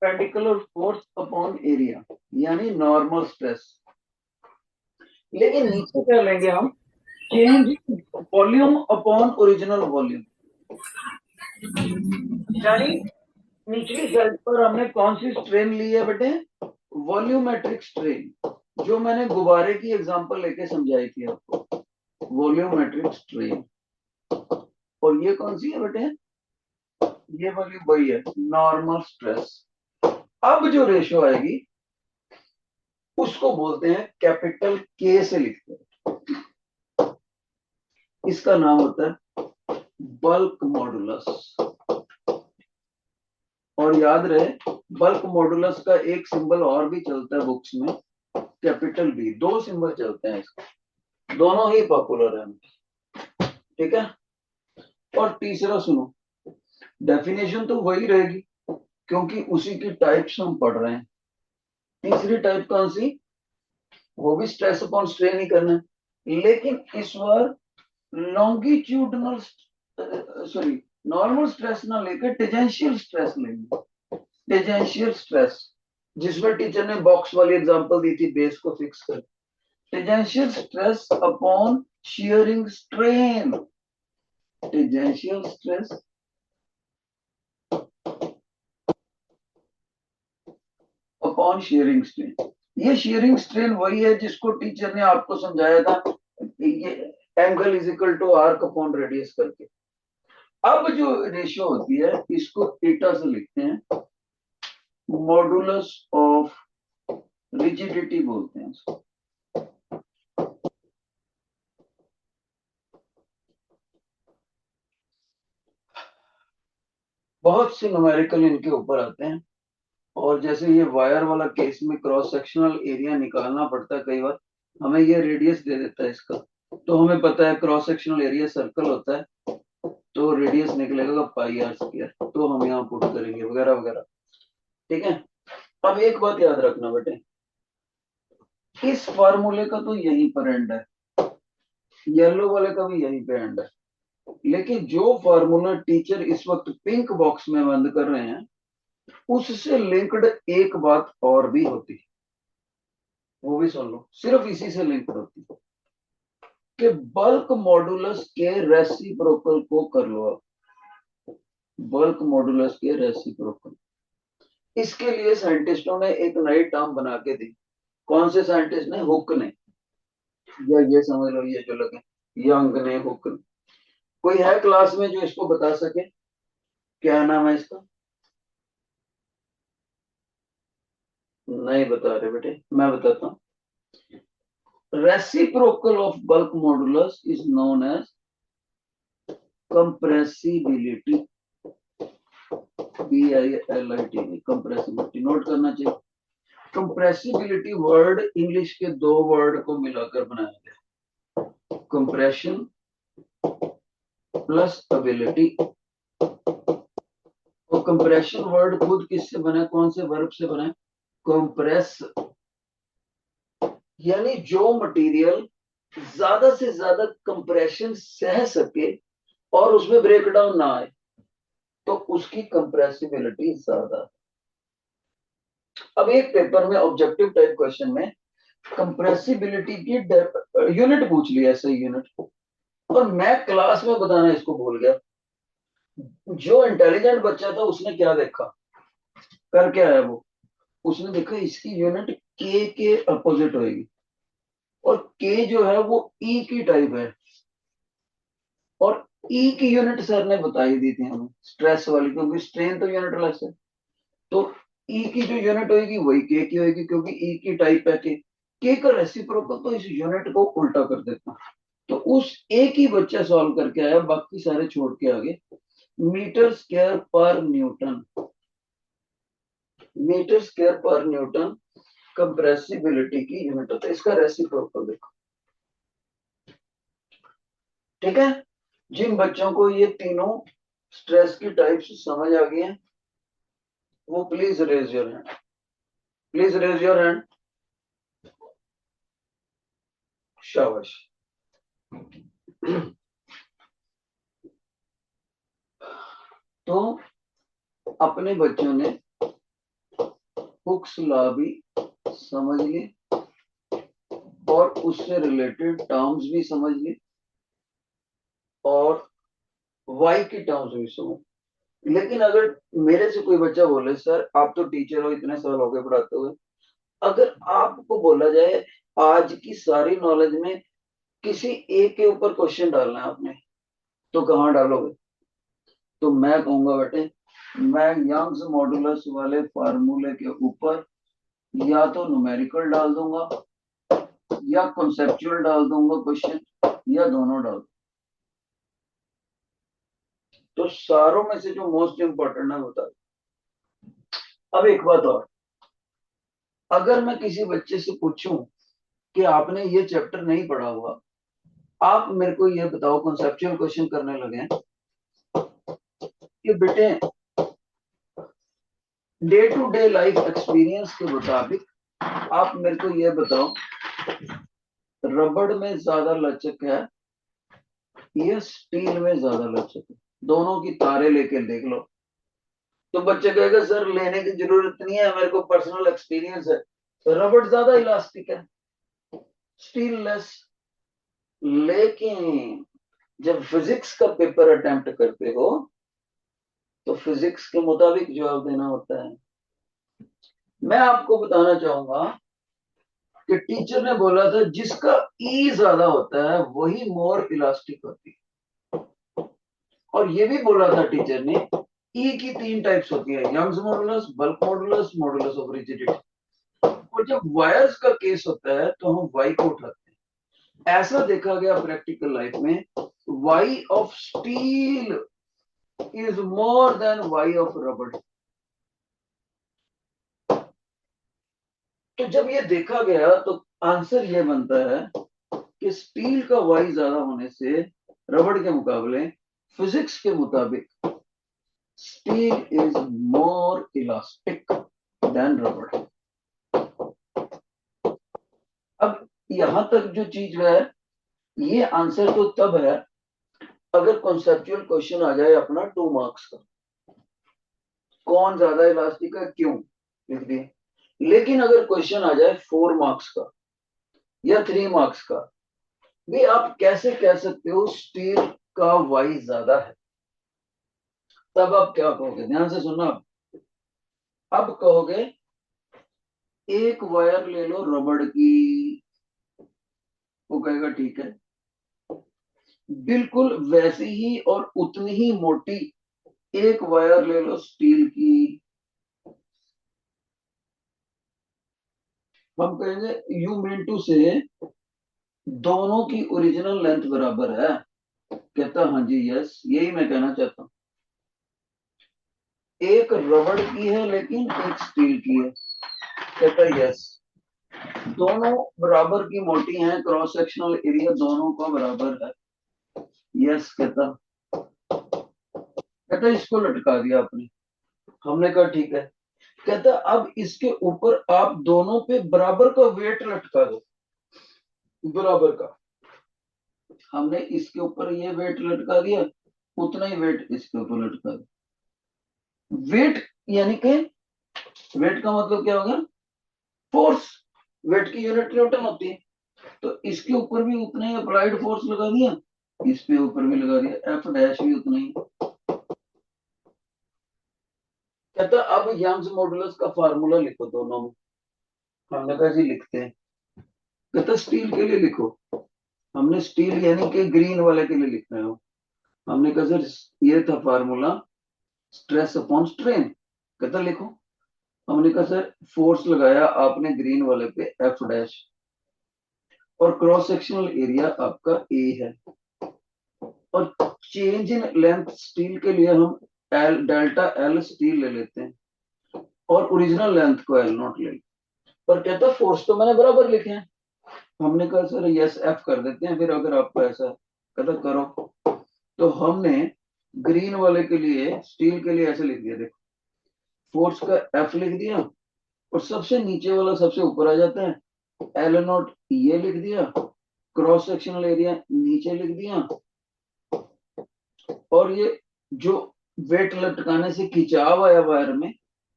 Perpendicular force upon area, यानी normal stress. लेकिन नीचे क्या लेंगे हम, change volume upon original volume, यानी निचली साइड पर हमने कौन सी स्ट्रेन ली है बेटे, वॉल्यूमेट्रिक स्ट्रेन, जो मैंने गुब्बारे की एग्जांपल लेके समझाई थी आपको, वॉल्यूमेट्रिक स्ट्रेन। और ये कौन सी है बेटे, ये वाली वही है, नॉर्मल स्ट्रेस। अब जो रेशियो आएगी उसको बोलते हैं कैपिटल के से लिखते हैं, इसका नाम होता है बल्क मॉडुलस। और याद रहे, बल्क मॉडुलस का एक सिंबल और भी चलता है बुक्स में, कैपिटल बी। दो सिंबल चलते हैं इसके, दोनों ही पॉपुलर है, ठीक है। और तीसरा सुनो, डेफिनेशन तो वही रहेगी क्योंकि उसी की टाइप्स हम पढ़ रहे हैं। तीसरी टाइप कौन सी, वो भी स्ट्रेस अपॉन स्ट्रेन ही करना है, लेकिन इस बार लॉन्गिट्यूडनल, सॉरी, नॉर्मल स्ट्रेस ना लेकर टेंजेंशियल स्ट्रेस लेंगे। टेंजेंशियल स्ट्रेस, जिसमें टीचर ने बॉक्स वाली एग्जांपल दी थी बेस को फिक्स कर, tangential stress upon shearing strain, tangential stress upon shearing strain. ये शियरिंग स्ट्रेन वही है जिसको टीचर ने आपको समझाया था, ये angle is equal to arc upon radius करके। अब जो रेशियो होती है इसको थीटा से लिखते हैं, मॉडुलस ऑफ रिजिडिटी बोलते हैं इसको। बहुत से न्यूमेरिकल इनके ऊपर आते हैं, और जैसे ये वायर वाला केस में क्रॉस सेक्शनल एरिया निकालना पड़ता है कई बार, हमें ये रेडियस दे देता है इसका, तो हमें पता है क्रॉस सेक्शनल एरिया सर्कल होता है, तो रेडियस निकलेगा पाई आर स्क्वायर, तो हम यहाँ पुट करेंगे वगैरह वगैरह, ठीक है। अब एक बात याद रखना बेटे, इस फॉर्मूले का तो यहीं पर एंड है, येलो वाले का भी यहीं पे एंड है, लेकिन जो फॉर्मूला टीचर इस वक्त पिंक बॉक्स में बंद कर रहे हैं उससे लिंक्ड एक बात और भी होती है, वो भी सुन लो, सिर्फ इसी से लिंक्ड होती है कि बल्क मॉडुलस के रेसिप्रोकल को कर लो आप, बल्क मॉडुलस के रेसिप्रोकल। इसके लिए साइंटिस्टों ने एक नई टर्म बना के दी। कौन से साइंटिस्ट ने, हुक ने, या ये समझ लो ये जो लगे, यंग ने, हुक ने। कोई है क्लास में जो इसको बता सके, क्या नाम है इसका, नहीं बता रहे बेटे, मैं बताता हूँ। Reciprocal of bulk modulus is known as compressibility, BILIT, compressibility note करना चाहिए। कंप्रेसिबिलिटी वर्ड इंग्लिश के दो वर्ड को मिलाकर बनाया गया, कंप्रेशन प्लस एबिलिटी। और कंप्रेशन वर्ड खुद किससे बना, कौन से वर्ब से बना, कंप्रेस, यानी जो मटेरियल ज्यादा से ज्यादा कंप्रेशन सह सके और उसमें ब्रेकडाउन ना आए, तो उसकी कंप्रेसिबिलिटी ज्यादा। अब एक पेपर में ऑब्जेक्टिव टाइप क्वेश्चन में कंप्रेसिबिलिटी की यूनिट पूछ लिया, ऐसे यूनिट, और मैं क्लास में बताना इसको भूल गया। जो इंटेलिजेंट बच्चा था उसने क्या देखा, कर क्या है वो, उसने देखा इसकी यूनिट के अपोजिट होगी, और के जो है वो ई की टाइप है, और ई की यूनिट सर ने बताई दी थी हमें स्ट्रेस वाली, क्योंकि स्ट्रेन तो यूनिट लेस है, तो ई की जो यूनिट होगी वही के की होगी, क्योंकि ई की टाइप है के का रेसिप्रोकल तो इस यूनिट को उल्टा कर देता। तो उस एक ही बच्चा सॉल्व करके आया, बाकी सारे छोड़ के आगे। मीटर स्क्वायर पर न्यूटन, मीटर स्क्वायर पर न्यूटन कंप्रेसिबिलिटी की यूनिट होता है, इसका रेसिप्रोकल देखो, ठीक है। जिन बच्चों को ये तीनों स्ट्रेस की टाइप्स समझ आ गई हैं वो please raise your hand, please raise your hand, शाबाश। तो अपने बच्चों ने हुक्स लॉ भी समझ ली और उससे रिलेटेड टर्म्स भी समझ ली और वाई की टर्म्स भी समझ। लेकिन अगर मेरे से कोई बच्चा बोले सर आप तो टीचर हो, इतने साल हो गए पढ़ाते हुए, अगर आपको बोला जाए आज की सारी नॉलेज में किसी एक के ऊपर क्वेश्चन डालना है आपने, तो कहाँ डालोगे? तो मैं कहूंगा बेटे, मैं यंग्स मॉडुलस वाले फार्मूले के ऊपर या तो न्यूमेरिकल डाल दूंगा या कॉन्सेप्चुअल डाल दूंगा क्वेश्चन, या दोनों डाल। तो सारों में से जो मोस्ट इंपॉर्टेंट है बता। अब एक बात और, अगर मैं किसी बच्चे से पूछूं कि आपने ये चैप्टर नहीं पढ़ा हुआ, आप मेरे को ये बताओ, कॉन्सेप्चुअल क्वेश्चन करने लगे हैं कि बेटे day to day life experience के मुताबिक आप मेरे को ये बताओ, रबड़ में ज्यादा लचक है या स्टील में ज्यादा लचक है? दोनों की तारे लेके देख लो। तो बच्चे कहेगा सर लेने की जरूरत नहीं है, मेरे को पर्सनल एक्सपीरियंस है। तो रबड़ ज्यादा इलास्टिक है, स्टील लेस। लेकिन जब फिजिक्स का पेपर अटेम्प्ट करते हो तो फिजिक्स के मुताबिक जवाब देना होता है। मैं आपको बताना चाहूंगा कि टीचर ने बोला था जिसका ई ज्यादा होता है वही मोर इलास्टिक होती है। और ये भी बोला था टीचर ने, ई की तीन टाइप्स होती है, Young's modulus, bulk modulus, modulus of rigidity. और जब वायर्स का केस होता है तो हम वाई को उठाते हैं। ऐसा देखा गया प्रैक्टिकल लाइफ में, Y of steel is more than Y of rubber. तो जब ये देखा गया तो आंसर ये बनता है कि स्टील का वाई ज्यादा होने से रबड़ के मुकाबले फिजिक्स के मुताबिक steel is more elastic than rubber. अब यहां तक जो चीज है, ये आंसर तो तब है अगर कॉन्सेप्चुअल क्वेश्चन आ जाए अपना 2 मार्क्स का, कौन ज्यादा इलास्टिक है क्यों, लिख दिए। लेकिन अगर क्वेश्चन आ जाए 4 मार्क्स का या 3 मार्क्स का, भी आप कैसे कह सकते हो स्टील का वाई ज्यादा है? तब आप क्या कहोगे, ध्यान से सुनना। अब कहोगे एक वायर ले लो रबड़ की, वो कहेगा ठीक है। बिल्कुल वैसी ही और उतनी ही मोटी एक वायर ले लो स्टील की, हम कहेंगे यू मीन टू से दोनों की ओरिजिनल लेंथ बराबर है? कहता हाँ जी यस, यही मैं कहना चाहता हूँ। एक रबड़ की है लेकिन एक स्टील की है। कहता यस, दोनों बराबर की मोटी हैं, क्रॉस सेक्शनल एरिया दोनों का बराबर है। यस कहता, कहता इसको लटका दिया आपने, हमने कहा ठीक है। कहता अब इसके ऊपर आप दोनों पे बराबर का वेट लटका दो, बराबर का। हमने इसके ऊपर ये वेट लटका दिया, उतना ही वेट इसके ऊपर लटका दिया। वेट यानी कि वेट का मतलब क्या हो गया, फोर्स। वेट की यूनिट न्यूटन होती है। तो इसके ऊपर भी उतना ही अप्लाइड फोर्स लगा दिया, इस पे ऊपर भी लगा दिया, एफ डैश भी उतना ही। कहता अब यंग्स मॉडुलस का फार्मूला लिखो दोनों में। हमने कहा जी लिखते हैं। कहता स्टील के लिए लिखो। हमने स्टील यानी कि ग्रीन वाले के लिए लिख रहे हो। हमने कहा सर ये था फार्मूला, स्ट्रेस अपॉन स्ट्रेन। कहता लिखो। हमने कहा सर फोर्स लगाया आपने ग्रीन वाले पे एफ डैश, और क्रॉस सेक्शनल एरिया आपका ए है, और चेंज इन लेंथ स्टील के लिए हम एल डेल्टा एल स्टील ले लेते हैं और ओरिजिनल लेंथ को एल नॉट ले। पर कहता फोर्स तो मैंने बराबर लिखे हैं। हमने कहा सर यस एफ कर देते हैं फिर, अगर आपको ऐसा। कहता करो। तो हमने ग्रीन वाले के लिए, स्टील के लिए ऐसे लिख दिया, देखो फोर्स का एफ लिख दिया और सबसे नीचे वाला सबसे ऊपर आ जाता है, एल नॉट ये लिख दिया, क्रॉस सेक्शनल एरिया नीचे लिख दिया, और ये जो वेट लटकाने से खिंचाव आया वायर में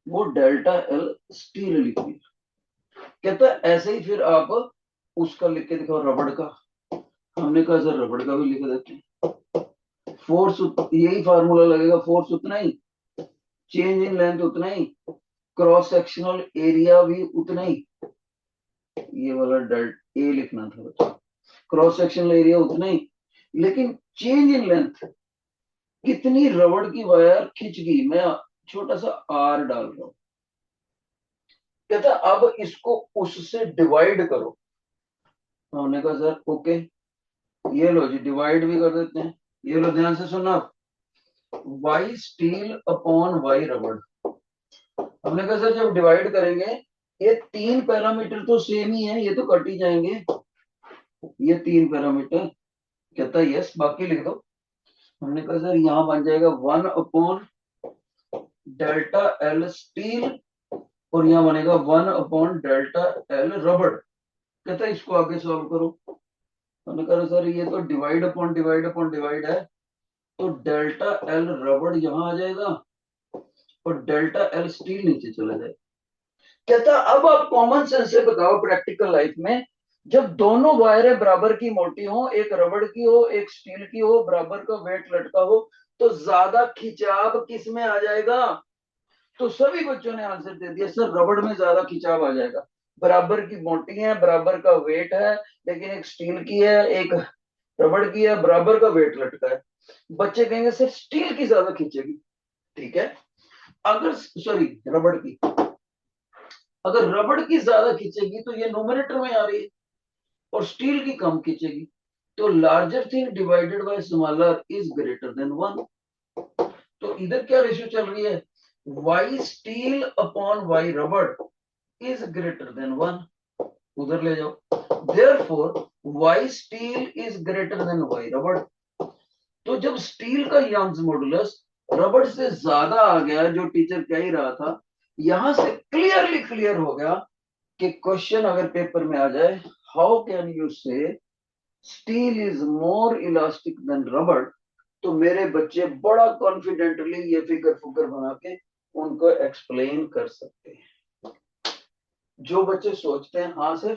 वो डेल्टा एल स्टील लिखनी है। कहता है ऐसे ही फिर आप उसका लिख के दिखाओ, रबड़ का। हमने कहा सर रबड़ का भी लिख देते हैं। फोर्स यही फार्मूला लगेगा, फोर्स उतना ही, चेंज इन लेंथ उतना ही, क्रॉस सेक्शनल एरिया भी उतना ही। ये वाला डेल्ट ए लिखना था बच्चा, क्रॉस सेक्शनल एरिया उतना ही, लेकिन चेंज इन लेंथ, कितनी रबड़ की वायर खिंच गई, मैं छोटा सा आर डाल रहा हूं। कहता अब इसको उससे डिवाइड करो। हमने कहा सर ओके, ये लो जी डिवाइड भी कर देते हैं। ये लो ध्यान से सुनना, वाई स्टील अपॉन वाई रबड़। हमने कहा सर जब डिवाइड करेंगे, ये तीन पैरामीटर तो सेम ही है, ये तो कट ही जाएंगे, ये तीन पैरामीटर। कहता है यस, बाकी लिख दो। हमने कहा सर यहाँ बन जाएगा 1 अपॉन डेल्टा एल स्टील, और यहाँ बनेगा 1 अपॉन डेल्टा एल रबड़। कहता है इसको आगे सॉल्व करो। हमने कहा सर ये तो divide upon divide upon divide है, तो डेल्टा एल रबड़ यहाँ आ जाएगा और डेल्टा एल स्टील नीचे चला जाएगा। कहता अब आप कॉमन सेंस से बताओ प्रैक्टिकल लाइफ में, जब दोनों वायरें बराबर की मोटी हो, एक रबड़ की हो एक स्टील की हो, बराबर का वेट लटका हो, तो ज्यादा खिंचाव किस में आ जाएगा? तो सभी बच्चों ने आंसर दे दिया सर रबड़ में ज्यादा खिंचाव आ जाएगा। बराबर की मोटी है, बराबर का वेट है, लेकिन एक स्टील की है एक रबड़ की है, बराबर का वेट लटका है। बच्चे कहेंगे सर स्टील की ज्यादा खींचेगी। ठीक है, अगर सॉरी रबड़ की, अगर रबड़ की ज्यादा खींचेगी तो ये न्यूमरेटर में आ रही है, और स्टील की कम खींचेगी, तो larger thing divided by smaller is greater than 1। तो इधर क्या रेशियो चल रही है, Y steel upon Y rubber is greater than 1। उधर ले जाओ, therefore Y steel is greater than Y rubber. तो जब स्टील का यंग्स मॉडुलस रबड़ से ज्यादा आ गया, जो टीचर कह ही रहा था, यहां से क्लियरली क्लियर हो गया कि क्वेश्चन अगर पेपर में आ जाए, how can you say steel is more elastic than rubber, तो मेरे बच्चे बड़ा कॉन्फिडेंटली ये फिगर फुगर बना के उनको एक्सप्लेन कर सकते हैं। जो बच्चे सोचते हैं हाँ सर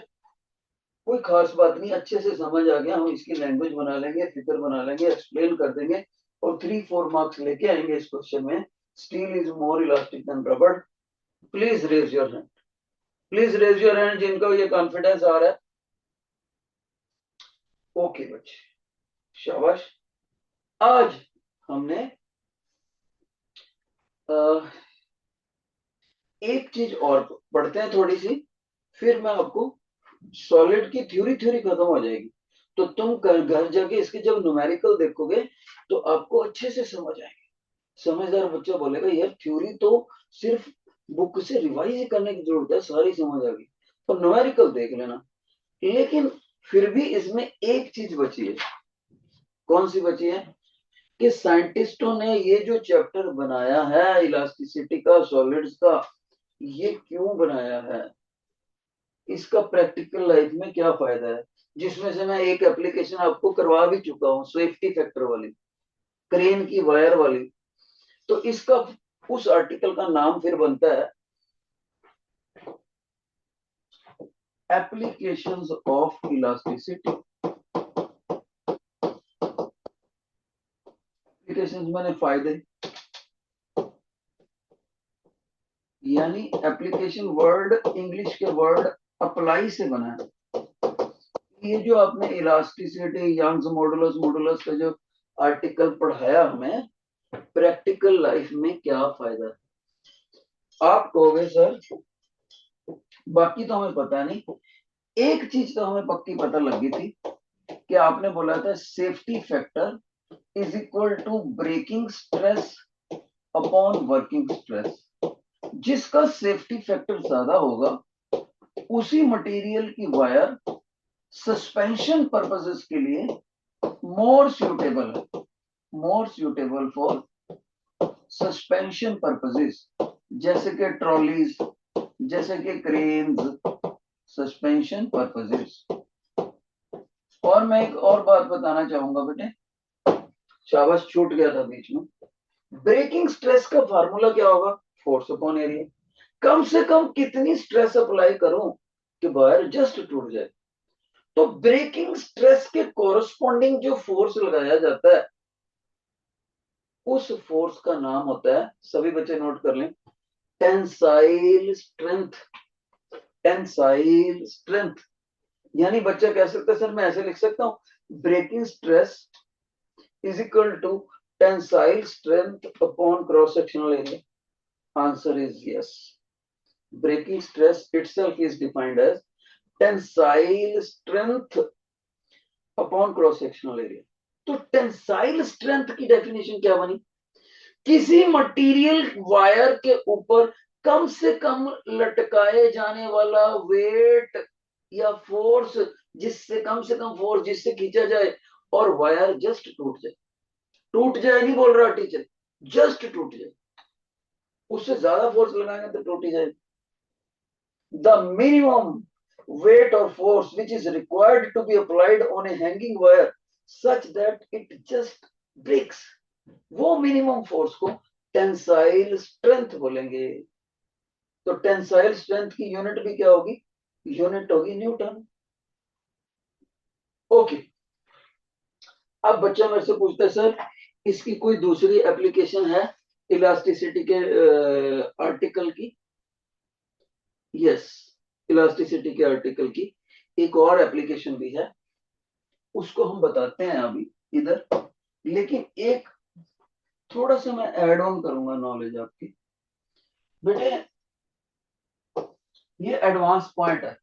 कोई खास बात नहीं, अच्छे से समझ आ गया, हम इसकी लैंग्वेज बना लेंगे, फिगर बना लेंगे, एक्सप्लेन कर देंगे और 3-4 मार्क्स लेके आएंगे इस क्वेश्चन में, steel is more elastic than rubber, please raise your hand, please raise your hand जिनको ये कॉन्फिडेंस आ रहा है। ओके बच्चे, शाबाश। आज हमने एक चीज और पढ़ते हैं थोड़ी सी, फिर मैं आपको सॉलिड की थ्योरी थ्योरी खत्म हो जाएगी, तो तुम घर जाके इसके जब न्यूमेरिकल देखोगे तो आपको अच्छे से समझ आएगी। समझदार बच्चा बोलेगा यार थ्योरी तो सिर्फ बुक से रिवाइज करने की जरूरत है, सारी समझ आ गई, और न्यूमेरिकल देख लेना। लेकिन फिर भी इसमें एक चीज बची है। कौन सी बची है? कि साइंटिस्टों ने ये जो चैप्टर बनाया है इलास्टिसिटी का, सॉलिड्स का, ये क्यों बनाया है, इसका प्रैक्टिकल लाइफ में क्या फायदा है, जिसमें से मैं एक एप्लीकेशन आपको करवा भी चुका हूँ, सेफ्टी फैक्टर वाली, क्रेन की वायर वाली। तो इसका उस आर्टिकल का नाम फिर बनता है एप्लीकेशंस ऑफ इलास्टिसिटी। एप्लीकेशंस माने फायदे, यानी एप्लीकेशन वर्ड इंग्लिश के वर्ड अप्लाई से बना है। ये जो आपने इलास्टिसिटी, यंग्स मॉडुलस, मॉडुलस का जो आर्टिकल पढ़ाया हमें, प्रैक्टिकल लाइफ में क्या फायदा है? आप कहोगे सर बाकी तो हमें पता नहीं, एक चीज तो हमें पक्की पता लग गई थी कि आपने बोला था safety factor is equal to breaking stress upon working stress. जिसका सेफ्टी फैक्टर ज्यादा होगा उसी मटेरियल की वायर सस्पेंशन पर्पसेस के लिए मोर सुटेबल है, more suitable for suspension purposes, जैसे कि ट्रॉलीज, जैसे कि क्रेन्स, सस्पेंशन पर्पसेस। और मैं एक और बात बताना चाहूंगा बेटे, शाबाश छूट गया था बीच में। ब्रेकिंग स्ट्रेस का फार्मूला क्या होगा? Force upon area. कम से कम कितनी स्ट्रेस अप्लाई करूं कि वायर जस्ट टूट जाए। तो ब्रेकिंग स्ट्रेस के कोरस्पॉन्डिंग जो फोर्स लगाया जाता है, उस फोर्स का नाम होता है, सभी बच्चे नोट कर लें, टेंसाइल स्ट्रेंथ। टेंसाइल स्ट्रेंथ यानी बच्चा कह सकता है सर मैं ऐसे लिख सकता हूं, breaking stress is equal to tensile strength upon cross sectional area. Answer is yes. Breaking stress itself is defined as tensile strength upon cross sectional area. तो टेंसाइल स्ट्रेंथ की डेफिनेशन क्या बनी? किसी मटेरियल वायर के ऊपर कम से कम लटकाए जाने वाला वेट या फोर्स, जिससे कम से कम फोर्स जिससे खींचा जाए और वायर जस्ट टूट जाए। टूट जाए नहीं बोल रहा टीचर, जस्ट टूट जाए। उससे ज्यादा फोर्स लगाएंगे तो टूट ही जाए। The minimum weight or force which is required to be applied on a hanging wire such that it just breaks, वो मिनिमम फोर्स को टेंसाइल स्ट्रेंथ बोलेंगे। तो टेंसाइल स्ट्रेंथ की यूनिट भी क्या होगी? यूनिट होगी न्यूटन। ओके, अब बच्चा मेरे से पूछता है सर इसकी कोई दूसरी एप्लीकेशन है इलास्टिसिटी के आर्टिकल की? यस, इलास्टिसिटी के आर्टिकल की एक और एप्लीकेशन भी है, उसको हम बताते हैं अभी इधर। लेकिन एक थोड़ा सा मैं ऐड ऑन करूंगा नॉलेज आपकी। बेटे ये एडवांस पॉइंट है,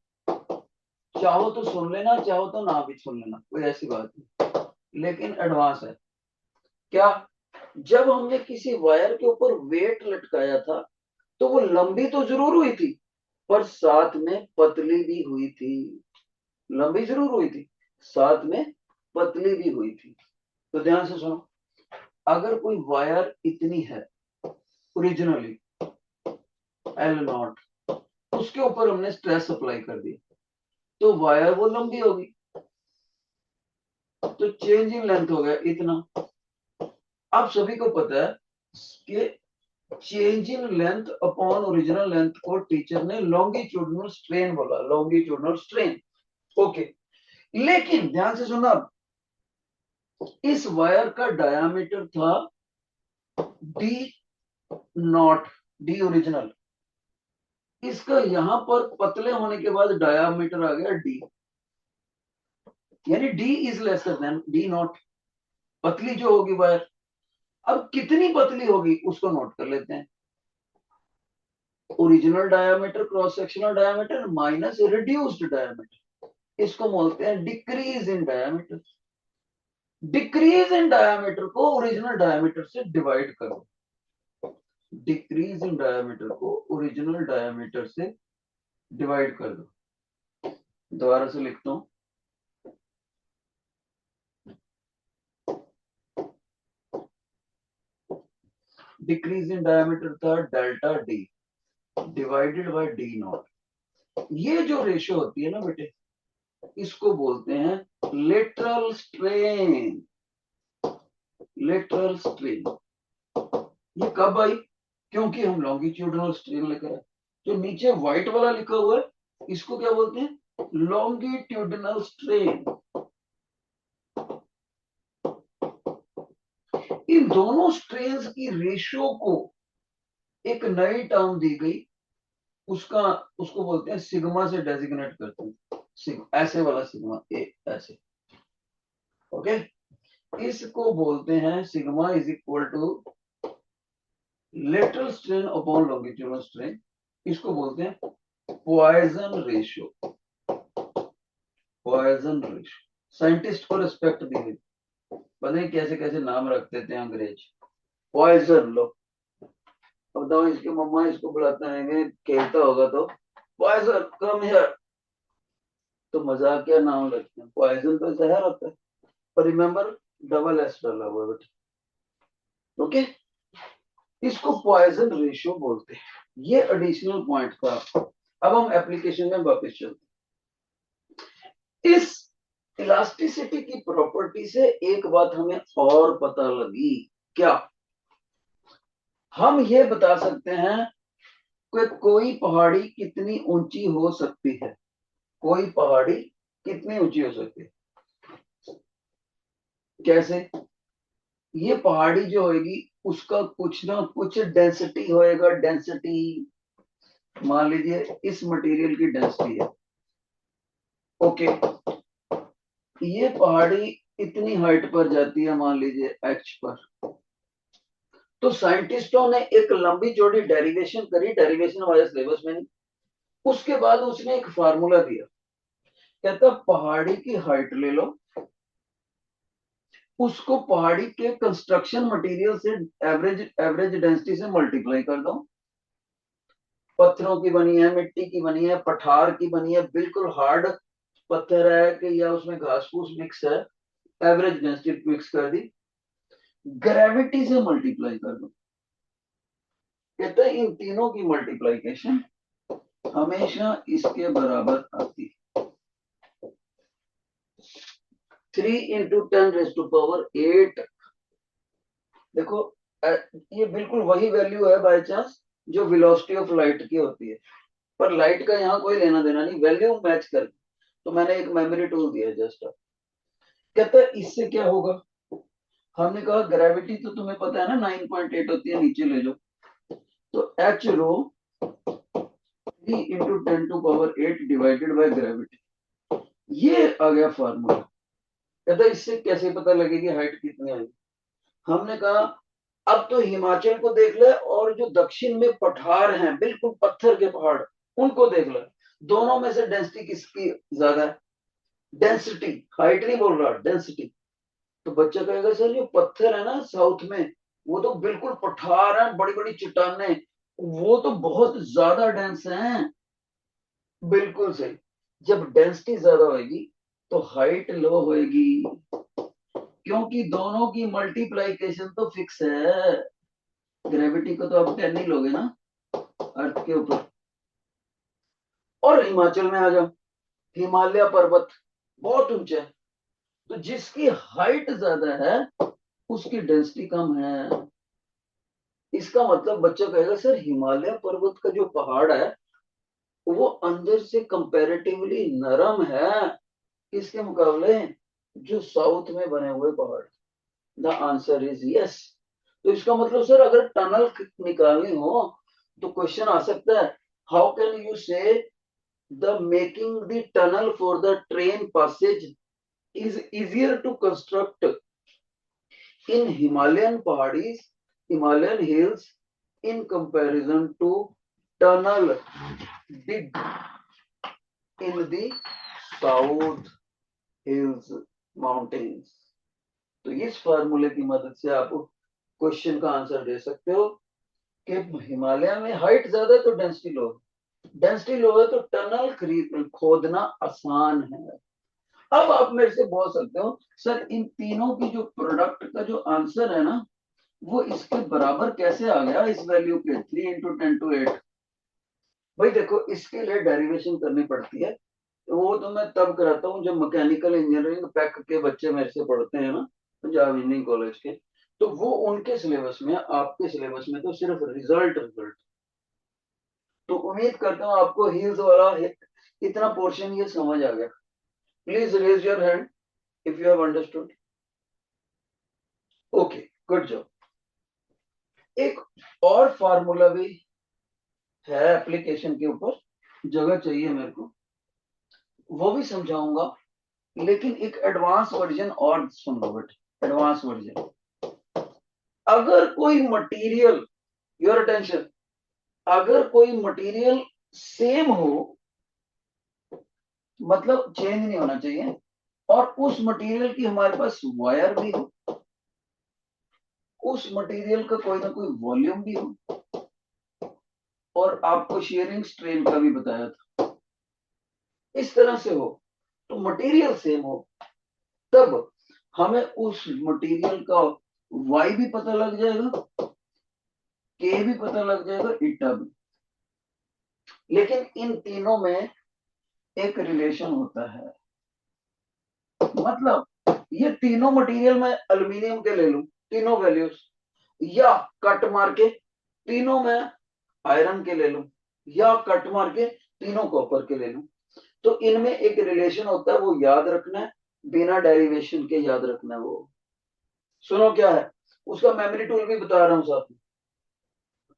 चाहो तो सुन लेना, चाहो तो ना भी सुन लेना, कोई ऐसी बात नहीं, लेकिन एडवांस है। क्या? जब हमने किसी वायर के ऊपर वेट लटकाया था तो वो लंबी तो जरूर हुई थी, पर साथ में पतली भी हुई थी। लंबी जरूर हुई थी, साथ में पतली भी हुई थी। तो ध्यान से सुनो, अगर कोई वायर इतनी है ओरिजिनली L0, उसके ऊपर हमने स्ट्रेस अप्लाई कर दी तो वायर वो लंबी होगी, तो चेंज इन लेंथ हो गया इतना। आप सभी को पता है कि change in length upon original length को टीचर ने लॉन्गिट्यूडनल स्ट्रेन बोला, लॉन्गिट्यूडनल स्ट्रेन। ओके, लेकिन ध्यान से सुनना, इस वायर का डायामीटर था डी नॉट, डी ओरिजिनल। इसका यहां पर पतले होने के बाद डायामीटर आ गया डी, यानी D is lesser than D not, पतली जो होगी वायर। अब कितनी पतली होगी उसको नोट कर लेते हैं। Original diameter cross sectional diameter minus reduced diameter, इसको बोलते हैं decrease in diameter. Decrease in diameter को ओरिजिनल डायामीटर से डिवाइड करो। डिक्रीज इन डायामीटर को ओरिजिनल डायामीटर से डिवाइड कर दो। दोबारा से लिखता हूं, डिक्रीज इन डायामीटर था delta D divided by D not. ये जो रेशियो होती है ना बेटे, इसको बोलते हैं लेटरल स्ट्रेन। लेटरल स्ट्रेन ये कब आई? क्योंकि हम लॉन्गिट्यूडनल स्ट्रेन लेकर आए। जो नीचे व्हाइट वाला लिखा हुआ है इसको क्या बोलते हैं? Longitudinal strain. इन दोनों स्ट्रेन्स की रेशियो को एक नई टर्म दी गई, उसका उसको बोलते हैं सिग्मा से डेजिग्नेट करते हैं, ऐसे वाला सिग्मा ए ऐसे। ओके, इसको बोलते हैं sigma is equal to lateral strain upon longitudinal strain. इसको बोलते हैं Poisson ratio. Poisson ratio scientist को रिस्पेक्ट दी गई, पता नहीं कैसे कैसे नाम रख देते हैं अंग्रेज। पॉइजन लो, अब बताओ इसके मम्मा इसको बुलाते हैं, खेलता होगा तो पॉइजन कम हियर, तो मजाकिया नाम रखते हैं। पॉइजन तो जहर होता है, पर रिमेंबर डबल एस डाला हुआ है बेटा। ओके, इसको पॉइजन रेशियो बोलते हैं। ये एडिशनल पॉइंट था। अब हम एप्लीकेशन में वापस चलते। इस इलास्टिसिटी की प्रॉपर्टी से एक बात हमें और पता लगी। क्या? हम ये बता सकते हैं कोई पहाड़ी कितनी ऊंची हो सकती है, कोई पहाड़ी कितनी ऊंची हो सकती है, कैसे? ये पहाड़ी जो होगी उसका कुछ ना कुछ डेंसिटी होएगा, डेंसिटी मान लीजिए इस मटेरियल की डेंसिटी है, ओके। ये पहाड़ी इतनी हाइट पर जाती है मान लीजिए एच पर, तो साइंटिस्टों ने एक लंबी चौड़ी डेरिवेशन करी, डेरिवेशन हमारे सिलेबस में नहीं। उसके बाद उसने एक फार्मूला दिया, कहता पहाड़ी की हाइट ले लो, उसको पहाड़ी के कंस्ट्रक्शन मटेरियल से एवरेज एवरेज डेंसिटी से मल्टीप्लाई कर दो। पत्थरों की बनी है, मिट्टी की बनी है, पठार की बनी है, बिल्कुल हार्ड पत्थर है कि या उसमें घास फूस मिक्स है, एवरेज डेंसिटी मिक्स कर दी, ग्रेविटी से मल्टीप्लाई कर दो। कहते हैं इन तीनों की मल्टीप्लीकेशन हमेशा इसके बराबर आती है, 3 × 10⁸ देखो ये बिल्कुल वही वैल्यू है बाय चांस जो वेलोसिटी ऑफ लाइट की होती है, पर लाइट का यहाँ कोई लेना देना नहीं, वैल्यू मैच कर। तो मैंने एक मेमोरी टूल दिया जस्ट। कहता है इससे क्या होगा, हमने कहा ग्रेविटी तो तुम्हें पता है ना 9.8 होती है, नीचे ले जाओ, तो H rho 3 × 10⁸ divided by gravity, ये आ गया फार्मूला। कहता है इससे कैसे पता लगेगी हाइट कितनी आएगी। हमने कहा अब तो हिमाचल को देख ले और जो दक्षिण में पठार हैं बिल्कुल पत्थर के पहाड़, उनको देख ले, दोनों में से डेंसिटी किसकी ज्यादा है? डेंसिटी, हाइट नहीं बोल रहा, डेंसिटी। तो बच्चा कहेगा सर जो पत्थर है ना साउथ में, वो तो बिल्कुल पठार है, बड़ी बड़ी चट्टाने, वो तो बहुत ज्यादा डेंस हैं। बिल्कुल सही, जब डेंसिटी ज्यादा होगी तो हाइट लो होगी, क्योंकि दोनों की मल्टीप्लाइकेशन तो फिक्स है। ग्रेविटी को तो आप 10 ही लोगे ना अर्थ के ऊपर। और हिमाचल में आ जाओ, हिमालय पर्वत बहुत ऊंचा है, तो जिसकी हाइट ज्यादा है उसकी डेंसिटी कम है। इसका मतलब बच्चा कहेगा सर हिमालय पर्वत का जो पहाड़ है वो अंदर से कंपैरेटिवली नरम है किसके मुकाबले, जो साउथ में बने हुए पहाड़। The answer is yes. तो इसका मतलब सर अगर टनल निकालनी हो तो क्वेश्चन आ सकता है, हाउ कैन यू से the making the tunnel for the train passage is easier to construct in Himalayan hills in comparison to tunnel dig in the South Hills Mountains। तो इस फार्मूले की मदद से आप क्वेश्चन का आंसर दे सकते हो कि हिमालय में हाइट ज्यादा है तो डेंसिटी लो, डेंसिटी लो है तो टनल खरीद खोदना आसान है। अब आप मेरे से बोल सकते हो सर इन तीनों की जो प्रोडक्ट का जो आंसर है ना वो इसके बराबर कैसे आ गया इस वैल्यू के 3 × 10⁸। भाई देखो इसके लिए डेरिवेशन करनी पड़ती है, तो वो तो मैं तब कराता हूँ जब मैकेनिकल इंजीनियरिंग पैक के बच्चे मेरे से पढ़ते हैं ना पंजाब इंजीनियरिंग कॉलेज के, तो वो उनके सिलेबस में, आपके सिलेबस में तो सिर्फ रिजल्ट रिजल्ट। तो उम्मीद करता हूँ आपको हिल्स वाला इतना पोर्शन ये समझ आ गया। Please raise your hand if you have understood. Okay, good job. एक और फार्मूला भी है एप्लीकेशन के ऊपर, जगह चाहिए मेरे को, वो भी समझाऊंगा, लेकिन एक एडवांस वर्जन और सुन लो बेटे, एडवांस वर्जन। अगर कोई मटेरियल, योर अटेंशन, अगर कोई मटेरियल सेम हो, मतलब चेंज नहीं होना चाहिए, और उस मटेरियल की हमारे पास वायर भी हो, उस मटेरियल का कोई ना कोई वॉल्यूम भी हो, और आपको शेयरिंग स्ट्रेन का भी बताया था, इस तरह से हो, तो मटेरियल सेम हो, तब हमें उस मटेरियल का वाई भी पता लग जाएगा, के भी पता लग जाएगा, ईटा भी। लेकिन इन तीनों में एक रिलेशन होता है, मतलब ये तीनों मटेरियल मैं एल्यूमिनियम के ले लूं तीनों वैल्यूज, या कट मार के तीनों में आयरन के ले लूं, या कट मार के तीनों कॉपर के ले लूं, तो इनमें एक रिलेशन होता है, वो याद रखना है, बिना डेरिवेशन के याद रखना है वो। सुनो क्या है, उसका मेमोरी टूल भी बता रहा हूं साथ में।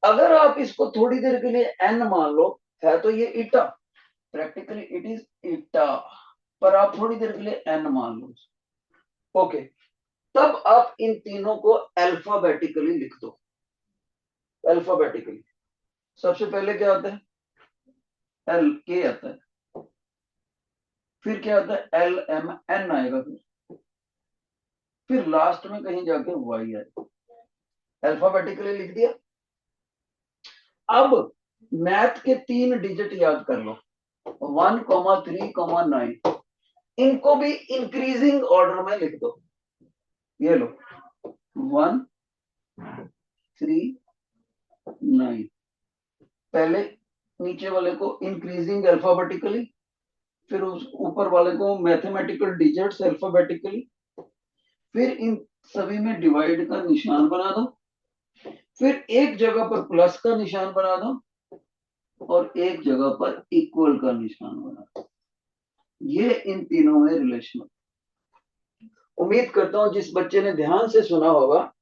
अगर आप इसको थोड़ी देर के लिए एन मान लो, है तो ये ईटा, प्रैक्टिकली इट इज ईटा, पर आप थोड़ी देर के लिए एन मान लो। ओके, तब आप इन तीनों को अल्फाबेटिकली लिख दो। अल्फाबेटिकली सबसे पहले क्या आता है, एल के आता है, फिर क्या आता है, एल एम एन आएगा, फिर लास्ट में कहीं जाके वाई आएगा। अल्फाबेटिकली लिख दिया। अब मैथ के 3 डिजिट याद कर लो, 1,3,9, इनको भी इंक्रीजिंग ऑर्डर में लिख दो। ये लो 1,3,9, पहले नीचे वाले को इंक्रीजिंग अल्फाबेटिकली, फिर उस ऊपर वाले को मैथमेटिकल डिजिट्स अल्फाबेटिकली, फिर इन सभी में डिवाइड का निशान बना दो, फिर एक जगह पर प्लस का निशान बना दो, और एक जगह पर इक्वल का निशान बना दो। ये इन तीनों में रिलेशन। उम्मीद करता हूं जिस बच्चे ने ध्यान से सुना होगा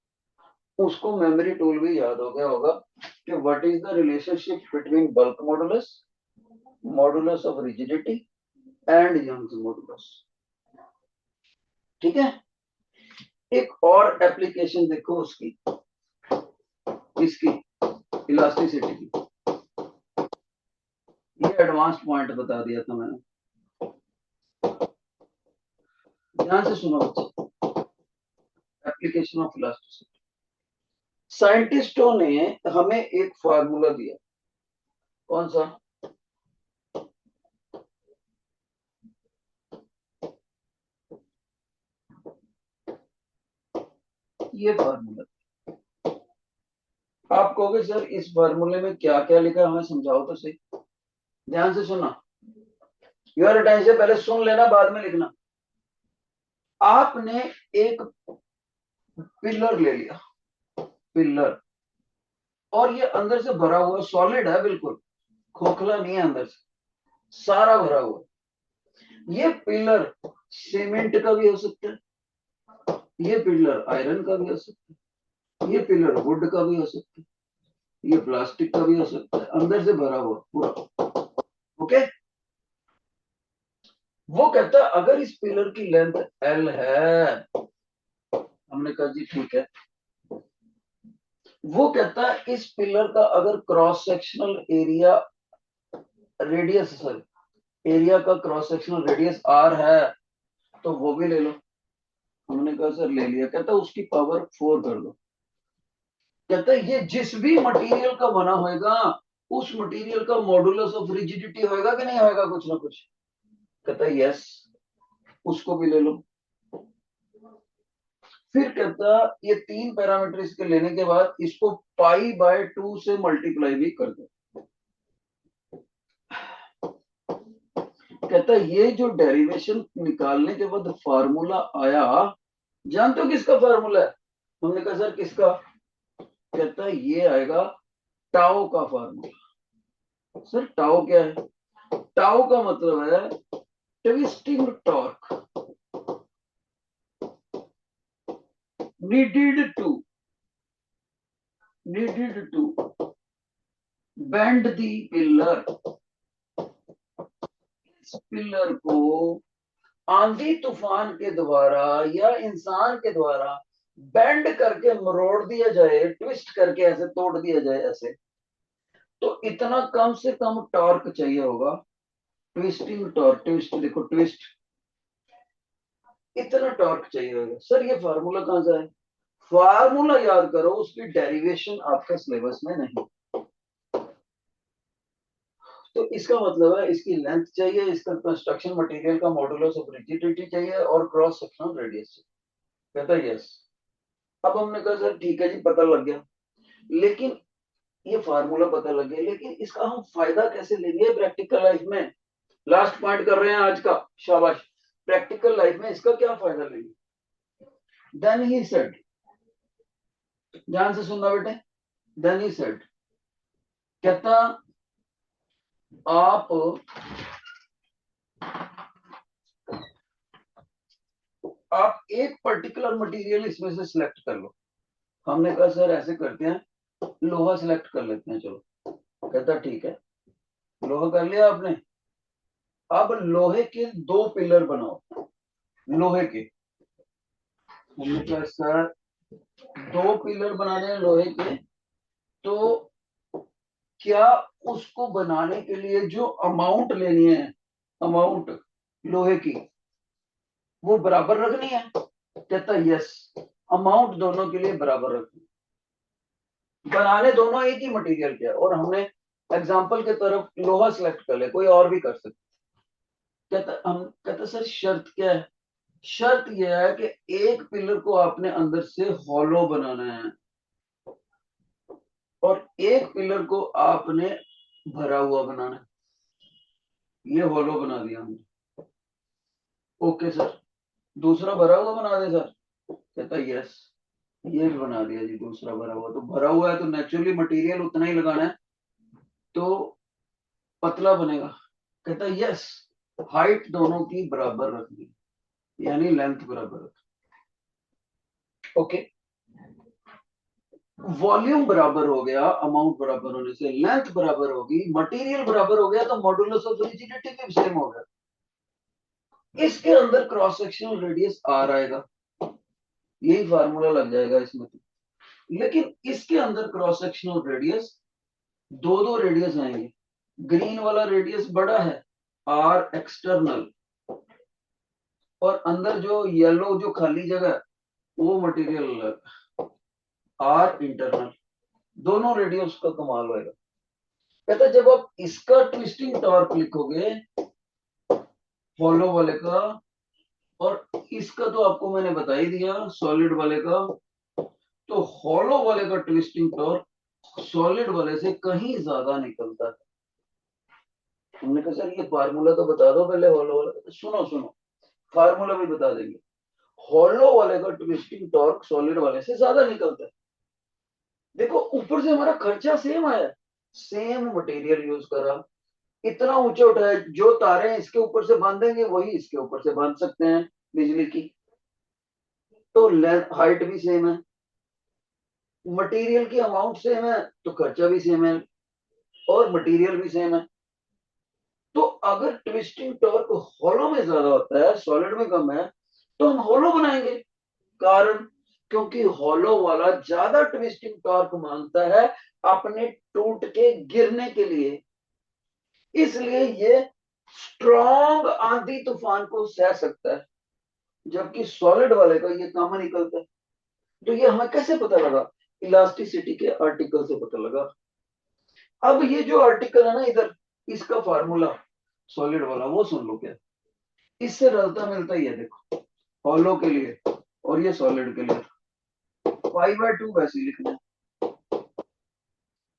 उसको मेमोरी टूल भी याद हो गया होगा कि what is the relationship between bulk modulus, modulus of rigidity and Young's modulus. ठीक है, एक और एप्लीकेशन देखो उसकी, इसकी इलास्टिसिटी की। ये एडवांस पॉइंट बता दिया था मैंने, ध्यान से सुनो बच्चे। एप्लीकेशन ऑफ इलास्टिसिटी, साइंटिस्टों ने हमें एक फार्मूला दिया। कौन सा, ये फार्मूला। आप कहोगे सर इस फार्मूले में क्या क्या लिखा है, हमें समझाओ तो सही। ध्यान से सुना, योर अटेंशन, पहले सुन लेना बाद में लिखना। आपने एक पिलर ले लिया, पिलर, और ये अंदर से भरा हुआ सॉलिड है, बिल्कुल खोखला नहीं है, अंदर से सारा भरा हुआ। ये पिलर सीमेंट का भी हो सकता है, ये पिलर आयरन का भी हो सकता है, ये पिलर वुड का भी हो सकता है, ये प्लास्टिक का भी हो सकता है, अंदर से भरा हुआ पूरा। ओके, वो कहता है अगर इस पिलर की लेंथ एल है, हमने कहा जी ठीक है। वो कहता है इस पिलर का अगर cross sectional area, radius sorry, area का क्रॉस सेक्शनल रेडियस आर है, तो वो भी ले लो। हमने कहा सर ले लिया। कहता है उसकी पावर 4 कर दो। कहता है ये जिस भी मटेरियल का बना होगा उस मटेरियल का मॉडुलस ऑफ रिजिडिटी होगा कि नहीं होगा, कुछ ना कुछ। कहता है यस, उसको भी ले लो। फिर कहता ये 3 पैरामीटर इसके लेने के बाद इसको π/2 से मल्टीप्लाई भी कर दो। कहता ये जो डेरिवेशन निकालने के बाद फार्मूला आया, जानते हो किसका फार्मूला है? हमने कहा सर किसका? कहता ये आएगा टाओ का फार्मूला। सर टाओ क्या है? टाओ का मतलब है twisting torque needed to needed to bend the pillar। इस पिलर को आंधी तूफान के द्वारा या इंसान के द्वारा बेंड करके मरोड़ दिया जाए, ट्विस्ट करके ऐसे तोड़ दिया जाए ऐसे, तो इतना कम से कम टॉर्क चाहिए होगा। ट्विस्टिंग टॉर्क, ट्विस्ट देखो ट्विस्ट, इतना टॉर्क चाहिए होगा। सर ये फार्मूला कहां से है? फार्मूला याद करो, उसकी डेरिवेशन आपके सिलेबस में नहीं। तो इसका मतलब है इसकी लेंथ चाहिए, इसका कंस्ट्रक्शन मटेरियल का मॉडुलस ऑफ रिजिडिटी चाहिए, और क्रॉस सेक्शनल रेडियस चाहिए। कहता है यस। अब हमने कहा सर ठीक है जी, पता लग गया, लेकिन ये फार्मूला पता लग गया, लेकिन इसका हम फायदा कैसे लेंगे प्रैक्टिकल लाइफ में? लास्ट पॉइंट कर रहे हैं आज का, शाबाश। प्रैक्टिकल लाइफ में इसका क्या फायदा लेंगे? देन ही सेड, ध्यान से सुनना बेटे। देन ही सेड, कहता आप एक पर्टिकुलर मटेरियल इसमें से सिलेक्ट कर लो। हमने कहा सर ऐसे करते हैं, लोहा सिलेक्ट कर लेते हैं, चलो। कहता ठीक है, लोहा कर लिया आपने। अब लोहे के दो पिलर बनाओ, लोहे के। हमने कहा सर दो पिलर बनाने हैं लोहे के, तो क्या उसको बनाने के लिए जो अमाउंट लेनी है, अमाउंट लोहे की, वो बराबर रखनी है? कहता यस, अमाउंट दोनों के लिए बराबर रखनी। बनाने दोनों एक ही मटेरियल के, और हमने एग्जांपल के तरफ लोहा सिलेक्ट कर ले, कोई और भी कर सकते। कहता सर शर्त क्या है? शर्त यह है कि एक पिलर को आपने अंदर से हॉलो बनाना है, और एक पिलर को आपने भरा हुआ बनाना है। ये हॉलो बना दिया हमने। ओके सर, दूसरा भरा हुआ बना दे सर। कहता यस, ये भी बना दिया जी दूसरा भरा हुआ। तो भरा हुआ है तो नेचुरली मटेरियल उतना ही लगाना है, तो पतला बनेगा। कहता यस, हाइट दोनों की बराबर रखनी, यानी लेंथ बराबर रखनी। ओके, वॉल्यूम बराबर हो गया, अमाउंट बराबर होने से लेंथ बराबर होगी, मटेरियल बराबर हो गया, तो मॉडुलस ऑफ रिजिडिटी भी सेम हो गया। इसके अंदर क्रॉस सेक्शनल रेडियस आर आएगा, यही फार्मूला लग जाएगा इसमें। लेकिन इसके अंदर क्रॉस सेक्शनल रेडियस दो दो रेडियस आएंगे। ग्रीन वाला रेडियस बड़ा है, आर एक्सटर्नल, और अंदर जो येलो जो खाली जगह है, वो मटेरियल आर इंटरनल। दोनों रेडियस का कमाल होएगा। कहता जब आप इसका ट्विस्टिंग टॉर्क लिखोगे हॉलो वाले का, और इसका तो आपको मैंने बता ही दिया सॉलिड वाले का, तो हॉलो वाले का ट्विस्टिंग टॉर्क सॉलिड वाले से कहीं ज्यादा निकलता है। हमने कहा सर ये फार्मूला तो बता दो पहले हॉलो वाले। सुनो सुनो, फार्मूला भी बता देंगे। हॉलो वाले का ट्विस्टिंग टॉर्क सॉलिड वाले से ज्यादा निकलता है। देखो ऊपर से हमारा खर्चा सेम आया, सेम मटेरियल यूज करा, इतना ऊंचा उठाया, जो तारे इसके ऊपर से बांधेंगे वही इसके ऊपर से बांध सकते हैं बिजली की, तो लेंथ हाइट भी सेम है, मटेरियल की अमाउंट सेम है, तो खर्चा भी सेम है, और मटेरियल भी सेम है। तो अगर ट्विस्टिंग टॉर्क हॉलो में ज्यादा होता है, सॉलिड में कम है, तो हम हॉलो बनाएंगे। कारण, क्योंकि हॉलो वाला ज्यादा ट्विस्टिंग टॉर्क मांगता है अपने टूट के गिरने के लिए, इसलिए ये स्ट्रॉन्ग आंधी तूफान को सह सकता है, जबकि सॉलिड वाले का ये कम निकलता है। तो ये हमें कैसे पता लगा? इलास्टिसिटी के आर्टिकल से पता लगा। अब ये जो आर्टिकल है ना इधर, इसका फार्मूला सॉलिड वाला वो सुन लो क्या, इससे रलता मिलता ही है। देखो हॉलो के लिए और ये सॉलिड के लिए, पाई/2 वैसे ही लिखना है,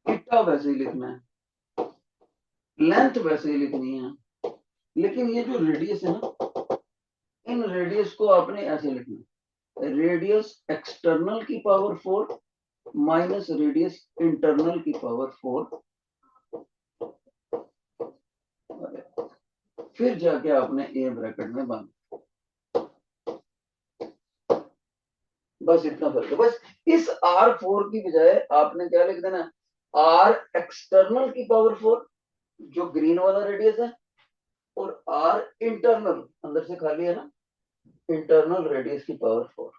थीटा वैसे ही लिखना है, लेंथ वैसे ही लिखनी है, लेकिन ये जो रेडियस है ना, इन रेडियस को आपने ऐसे लिखना है, रेडियस एक्सटर्नल की पावर 4 माइनस रेडियस इंटरनल की पावर 4, फिर जाके आपने ए ब्रैकेट में बंद। बस इतना फर्क है। बस इस R4 की बजाय आपने क्या लिख देना, आर एक्सटर्नल की पावर 4, जो ग्रीन वाला रेडियस है, और आर इंटरनल, अंदर से खाली है ना, इंटरनल रेडियस की पावर 4।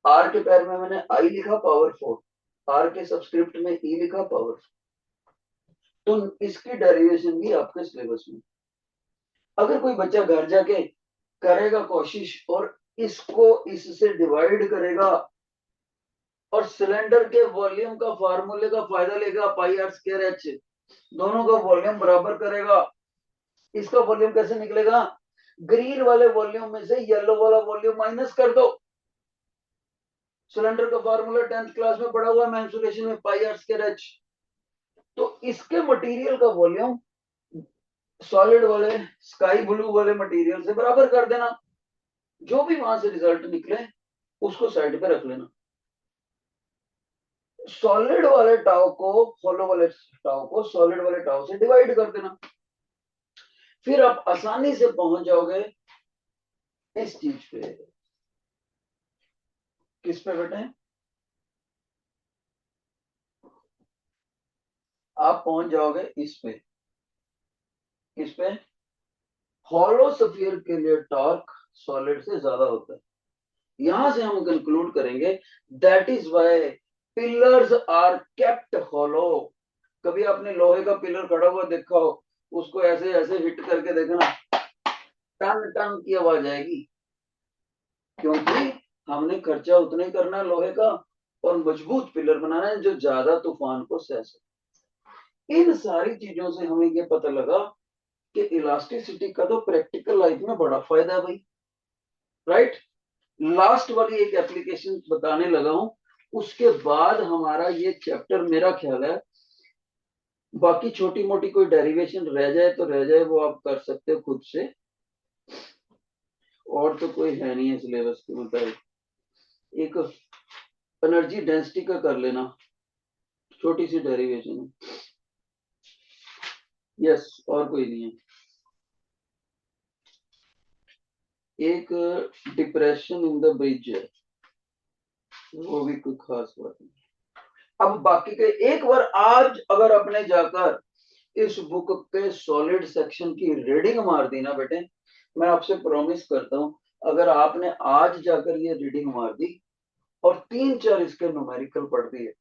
आर के पैर में मैंने आई लिखा पावर 4, आर के सबस्क्रिप्ट में ई लिखा पावर 4। तो इसकी डेरिवेशन भी आपके सिलेबस में। अगर कोई बच्चा घर जाके करेगा कोशिश और इसको इससे डिवाइड करेगा, और सिलेंडर के वॉल्यूम का फार्मूले का फायदा लेगा, πr²h, दोनों का वॉल्यूम बराबर करेगा, इसका वॉल्यूम कैसे निकलेगा? ग्रीन वाले वॉल्यूम में से येलो वाला वॉल्यूम माइनस कर दो। सिलेंडर का फार्मूला 10th क्लास में पढ़ा हुआ है मेंसुरेशन में, πr²h। तो इसके मटेरियल का वॉल्यूम सॉलिड वाले स्काई ब्लू वाले मटेरियल से बराबर कर देना, जो भी वहां से रिजल्ट निकले उसको साइड पे रख लेना। सॉलिड वाले टाउ को, हॉलो वाले टाउ को सॉलिड वाले टाउ से डिवाइड कर देना, फिर आप आसानी से पहुंच जाओगे इस चीज पे। किस पे बेटे? आप पहुंच जाओगे इस पे। किस पे? हॉलो स्फीयर के लिए टॉर्क सॉलिड से ज्यादा होता है। यहां से हम कंक्लूड करेंगे that is why pillars are kept hollow. कभी आपने लोहे का पिलर खड़ा हुआ देखा हो, उसको ऐसे ऐसे हिट करके देखना, टन टन की आवाज आएगी, क्योंकि हमने खर्चा उतना ही करना है लोहे का, और मजबूत पिलर बनाना है जो ज्यादा तूफान को सह सके। इन सारी चीजों से हमें ये पता लगा कि इलास्टिसिटी का तो प्रैक्टिकल लाइफ में बड़ा फायदा है भाई, राइट। लास्ट वाली एक एप्लीकेशन बताने लगा हूं, उसके बाद हमारा ये चैप्टर, मेरा ख्याल है, बाकी छोटी मोटी कोई डेरिवेशन रह जाए तो रह जाए, वो आप कर सकते हो खुद से, और तो कोई है नहीं है सिलेबस के मुताबिक। एक एनर्जी डेंसिटी का कर लेना, छोटी सी डेरिवेशन है। यस, और कोई नहीं है। एक डिप्रेशन इन द ब्रिज है, वो भी कोई खास बात नहीं। अब बाकी के एक बार आज अगर आपने जाकर इस बुक के सॉलिड सेक्शन की रीडिंग मार दी ना बेटे, मैं आपसे प्रॉमिस करता हूं, अगर आपने आज जाकर ये रीडिंग मार दी और 3-4 इसके न्यूमेरिकल पढ़ दिए,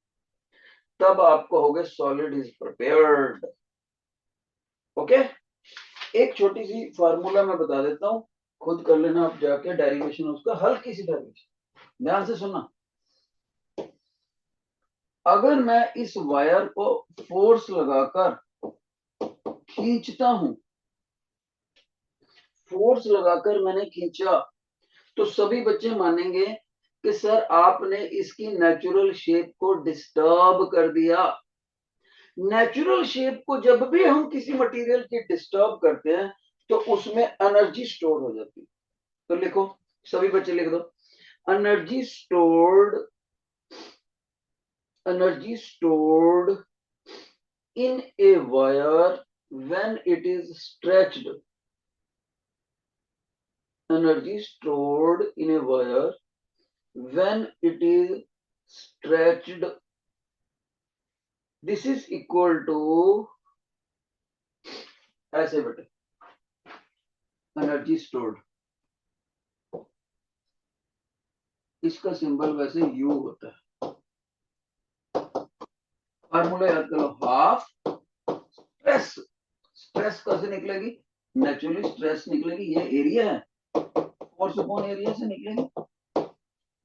तब आप कहोगे सॉलिड इज प्रिपेयर्ड। ओके। एक छोटी सी फार्मूला मैं बता देता हूं, खुद कर लेना आप जाके डेरिवेशन, उसका हल्की सी डेरिवेशन ध्यान से सुनना। अगर मैं इस वायर को फोर्स लगाकर खींचता हूं, फोर्स लगाकर मैंने खींचा, तो सभी बच्चे मानेंगे कि सर आपने इसकी नेचुरल शेप को डिस्टर्ब कर दिया। नेचुरल शेप को जब भी हम किसी मटेरियल की डिस्टर्ब करते हैं तो उसमें एनर्जी स्टोर हो जाती है। तो लिखो, सभी बच्चे लिख दो, energy stored, energy stored in a wire when it is stretched, energy stored in a wire when it is stretched, this is equal to, ऐसे बेटे, एनर्जी स्टोर्ड, इसका सिंबल वैसे यू होता है। फार्मूला याद करो, हाफ स्ट्रेस, स्ट्रेस कैसे निकलेगी? नेचुरली स्ट्रेस निकलेगी, ये एरिया है, फोर्स अपॉन एरिया से निकलेगी,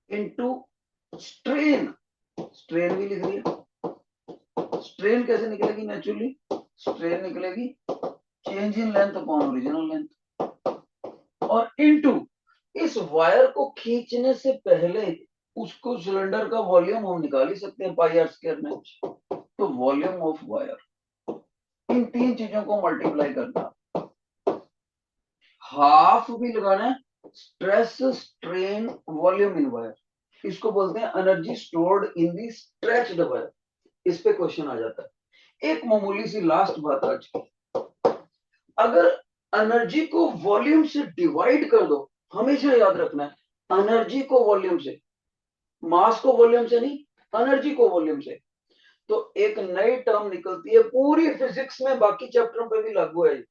इनटू स्ट्रेन, स्ट्रेन भी लिख दिया। स्ट्रेन कैसे निकलेगी? नेचुरली स्ट्रेन निकलेगी change in length upon original length, और इनटू इस वायर को खींचने से पहले उसको सिलेंडर का वॉल्यूम हम निकाल ही सकते हैं, पाई आर स्क्वायर में। तो वॉल्यूम ऑफ वायर, इन तीन चीजों को मल्टीप्लाई करना, हाफ भी लगाना है, स्ट्रेस स्ट्रेन वॉल्यूम इन वायर, इसको बोलते हैं energy stored in the stretched wire. इस पे क्वेश्चन आ जाता है। एक मामूली सी लास्ट बात आज की, अगर एनर्जी को वॉल्यूम से डिवाइड कर दो, हमेशा याद रखना है, एनर्जी को वॉल्यूम से, मास को वॉल्यूम से नहीं, एनर्जी को वॉल्यूम से, तो एक नई टर्म निकलती है, पूरी फिजिक्स में बाकी चैप्टरों पे भी लागू है,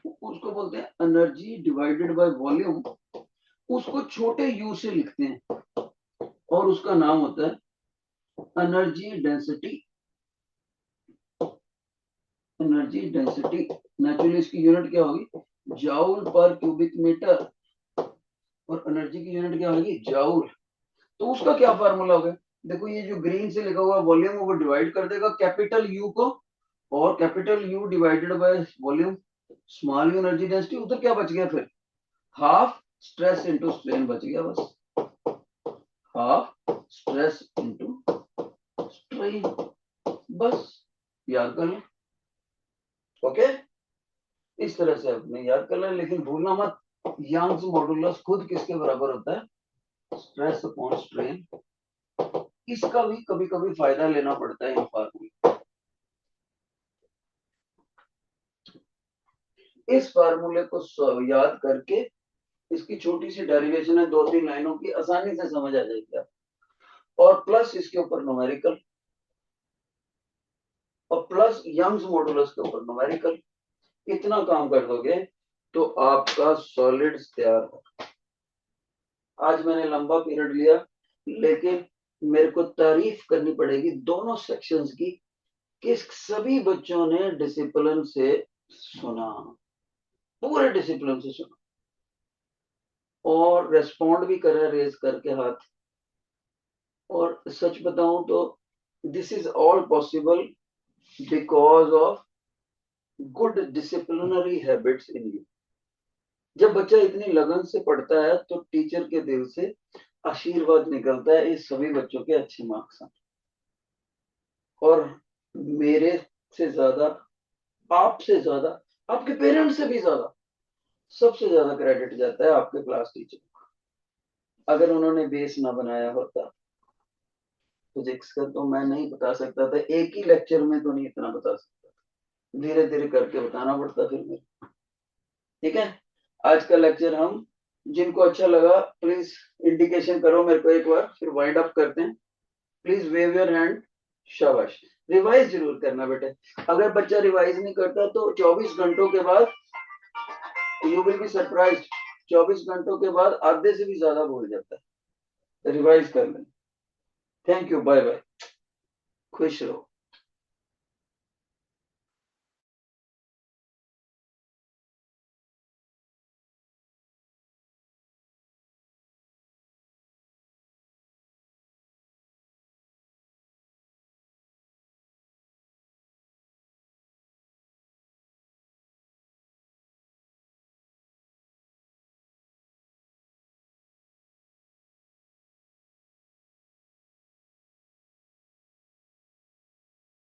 उसको बोलते हैं एनर्जी डिवाइडेड बाय वॉल्यूम। उसको छोटे यू से लिखते हैं और उसका नाम होता है energy density. Energy density, naturally इसकी यूनिट क्या होगी? जाउल पर क्यूबिक मीटर, और एनर्जी की यूनिट क्या होगी? जाउल। तो उसका क्या फार्मूला होगा? देखो, ये जो ग्रीन से लिखा हुआ वॉल्यूम वो डिवाइड कर देगा कैपिटल यू को, और capital you divided by volume, small you energy density, उधर क्या बच गया फिर? हाफ स्ट्रेस इंटू स्ट्रेन बच गया बस, हाफ स्ट्रेस इंटू स्ट्रेन, बस याद कर लो। ओके, इस तरह से आपने याद कर लें, लेकिन भूलना मत, यंग्स मॉडुलस खुद किसके बराबर होता है? स्ट्रेस अपॉन स्ट्रेन इसका भी कभी कभी फायदा लेना पड़ता है इन फार्मूले। इस फार्मूले को याद करके इसकी छोटी सी डेरिवेशन है 2-3 लाइनों की, आसानी से समझ आ जाएगी आप। और प्लस इसके ऊपर न्यूमेरिकल, और प्लस यंग्स मॉडुलस के ऊपर न्यूमेरिकल, इतना काम कर दोगे तो आपका सॉलिड्स तैयार हो। आज मैंने लंबा पीरियड लिया, लेकिन मेरे को तारीफ करनी पड़ेगी दोनों सेक्शंस की कि सभी बच्चों ने डिसिप्लिन से सुना, पूरे डिसिप्लिन से सुना, और रेस्पॉन्ड भी करा रेज करके हाथ। और सच बताऊं तो this is all possible because of good disciplinary habits in you. जब बच्चा इतनी लगन से पढ़ता है तो टीचर के दिल से आशीर्वाद निकलता है, इस सभी बच्चों के अच्छे मार्क्स आए। और मेरे से ज्यादा, आपसे ज्यादा, आपके पेरेंट्स से भी ज्यादा, सबसे ज्यादा क्रेडिट जाता है आपके क्लास टीचर को। अगर उन्होंने बेस ना बनाया होता फिजिक्स का तो मैं नहीं बता सकता था, एक ही लेक्चर में तो नहीं इतना बता सकता, धीरे धीरे करके बताना पड़ता फिर मेरे। ठीक है, आज का लेक्चर हम, जिनको अच्छा लगा प्लीज इंडिकेशन करो मेरे को एक बार, फिर वाइंड अप करते हैं। Please wave your hand. शाबाश। रिवाइज जरूर करना बेटे, अगर बच्चा रिवाइज नहीं करता तो 24 घंटों के बाद यू विल बी सरप्राइज, 24 घंटों के बाद आधे से भी ज्यादा भूल जाता है। रिवाइज कर लें। थैंक यू, बाय बाय, खुश रहो।